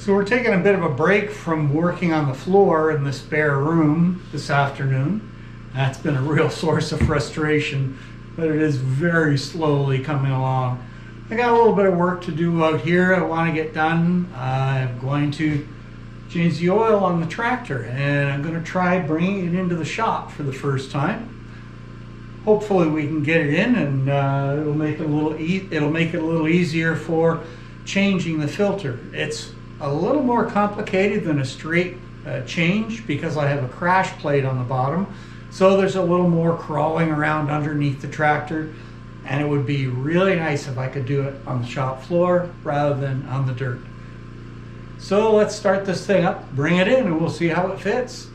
So we're taking a bit of a break from working on the floor in the spare room this afternoon. That's been a real source of frustration, but it is very slowly coming along. I got a little bit of work to do out here I want to get done. I'm going to change the oil on the tractor, and I'm going to try bringing it into the shop for the first time. Hopefully we can get it in, and it'll make it a little easier for changing the filter. It's a little more complicated than a straight change because I have a crash plate on the bottom, so there's a little more crawling around underneath the tractor, and it would be really nice if I could do it on the shop floor rather than on the dirt. So let's start this thing up, bring it in, and we'll see how it fits.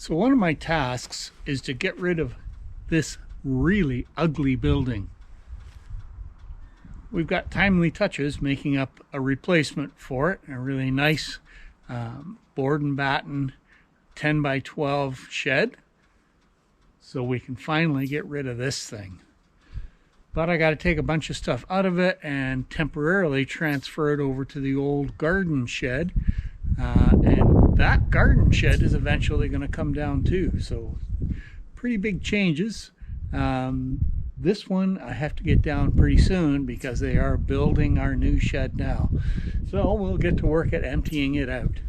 So one of my tasks is to get rid of this really ugly building. We've got Timely Touches making up a replacement for it, a really nice board and batten 10 by 12 shed. So we can finally get rid of this thing. But I got to take a bunch of stuff out of it and temporarily transfer it over to the old garden shed. And that garden shed is eventually going to come down too. So pretty big changes. This one I have to get down pretty soon because they are building our new shed now. So we'll get to work at emptying it out.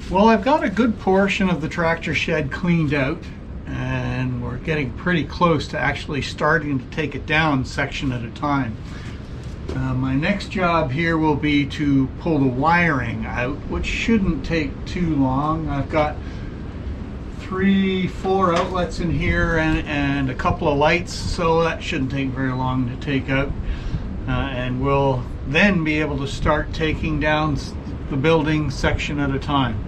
Well, I've got a good portion of the tractor shed cleaned out, and we're getting pretty close to actually starting to take it down section at a time. My next job here will be to pull the wiring out, which shouldn't take too long. I've got 3-4 outlets in here and a couple of lights, so that shouldn't take very long to take out. And we'll then be able to start taking down the building section at a time.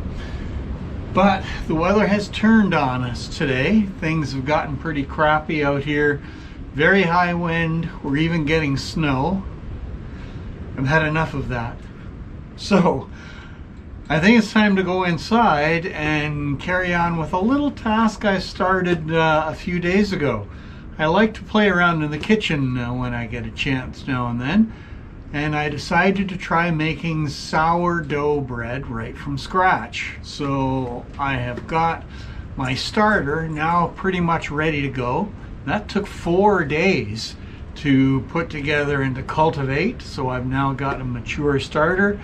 But the weather has turned on us today. Things have gotten pretty crappy out here. Very high wind. We're even getting snow. I've had enough of that. So I think it's time to go inside and carry on with a little task I started a few days ago. I like to play around in the kitchen when I get a chance now and then. And I decided to try making sourdough bread right from scratch. So I have got my starter now pretty much ready to go. That took 4 days to put together and to cultivate, so I've now got a mature starter,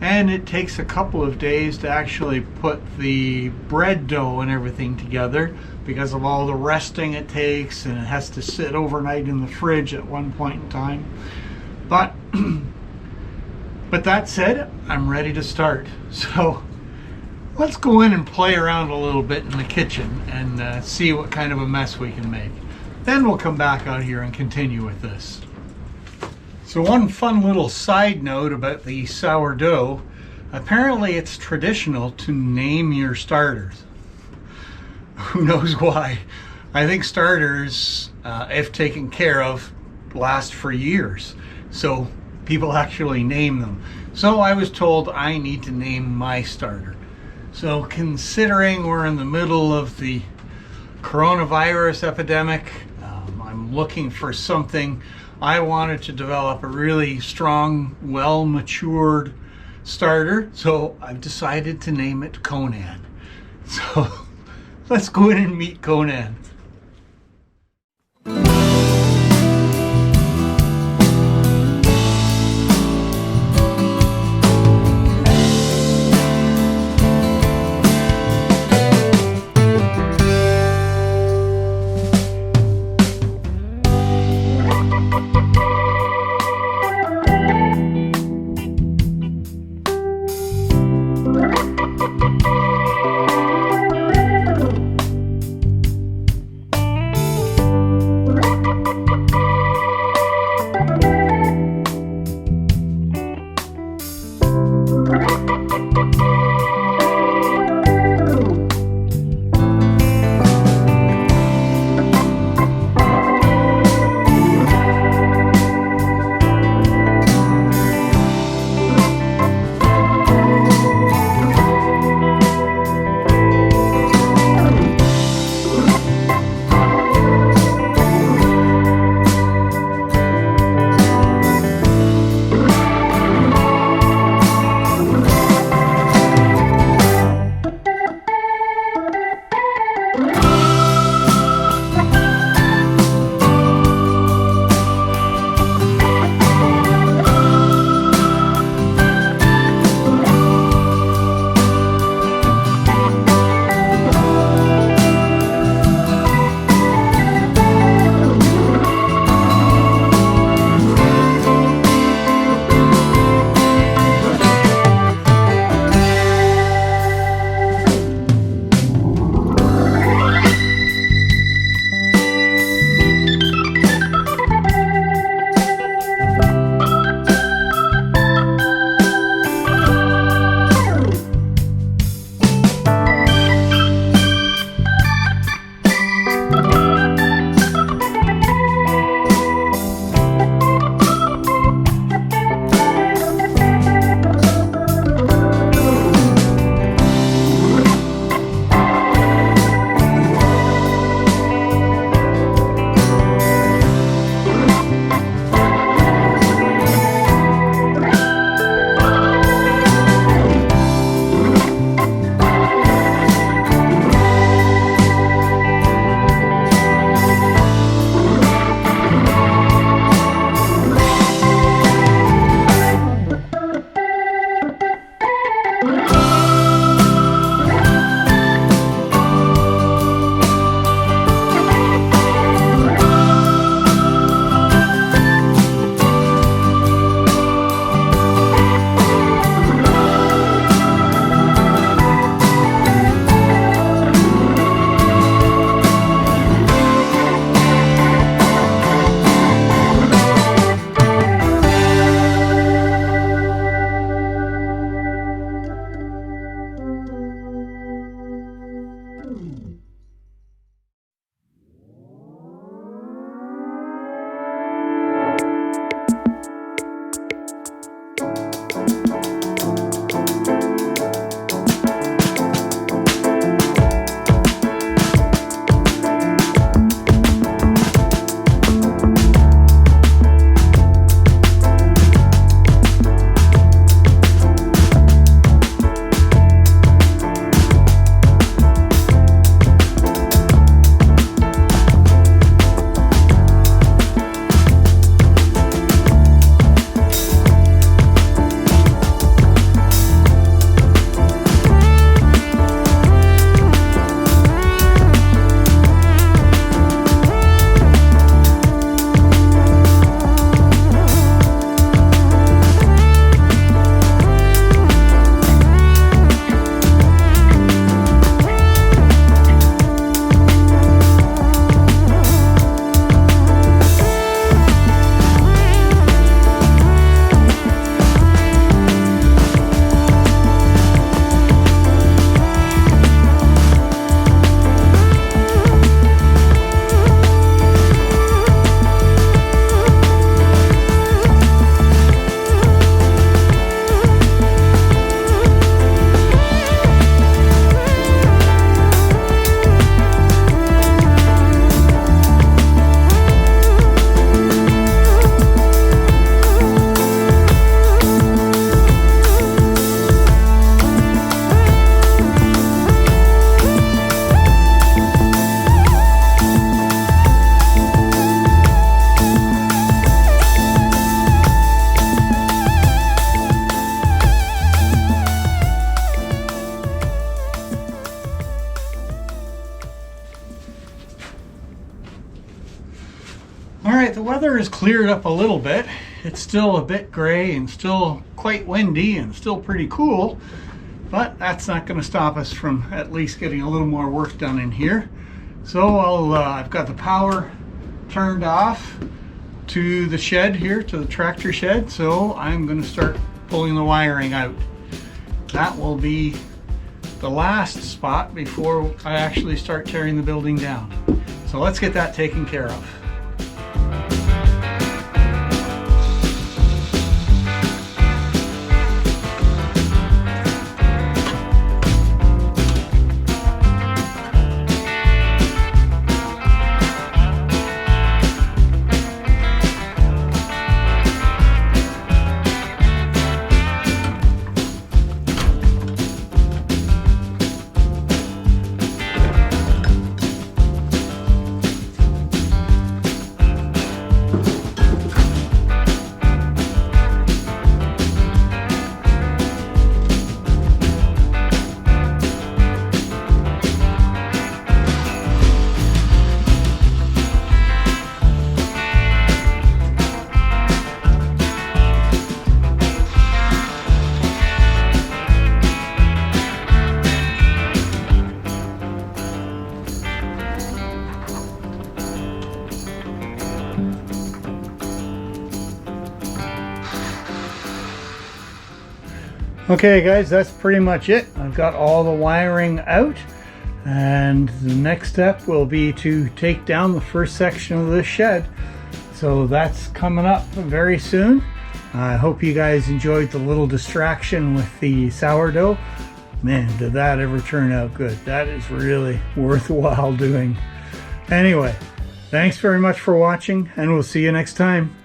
and it takes a couple of days to actually put the bread dough and everything together because of all the resting it takes, and it has to sit overnight in the fridge at one point in time. But that said, I'm ready to start. So let's go in and play around a little bit in the kitchen and see what kind of a mess we can make. Then we'll come back out here and continue with this. So one fun little side note about the sourdough, apparently it's traditional to name your starters. Who knows why? I think starters, if taken care of, last for years. So people actually name them. So I was told I need to name my starter. So considering we're in the middle of the coronavirus epidemic, I'm looking for something. I wanted to develop a really strong, well-matured starter, so I've decided to name it Conan. So let's go in and meet Conan. All right, the weather has cleared up a little bit. It's still a bit gray and still quite windy and still pretty cool, but that's not going to stop us from at least getting a little more work done in here. So I've got the power turned off to the shed here, to the tractor shed, so I'm going to start pulling the wiring out. That will be the last spot before I actually start tearing the building down. So let's get that taken care of. Okay guys, that's pretty much it. I've got all the wiring out, and the next step will be to take down the first section of this shed. So that's coming up very soon. I hope you guys enjoyed the little distraction with the sourdough. Man, did that ever turn out good. That is really worthwhile doing. Anyway, thanks very much for watching, and we'll see you next time.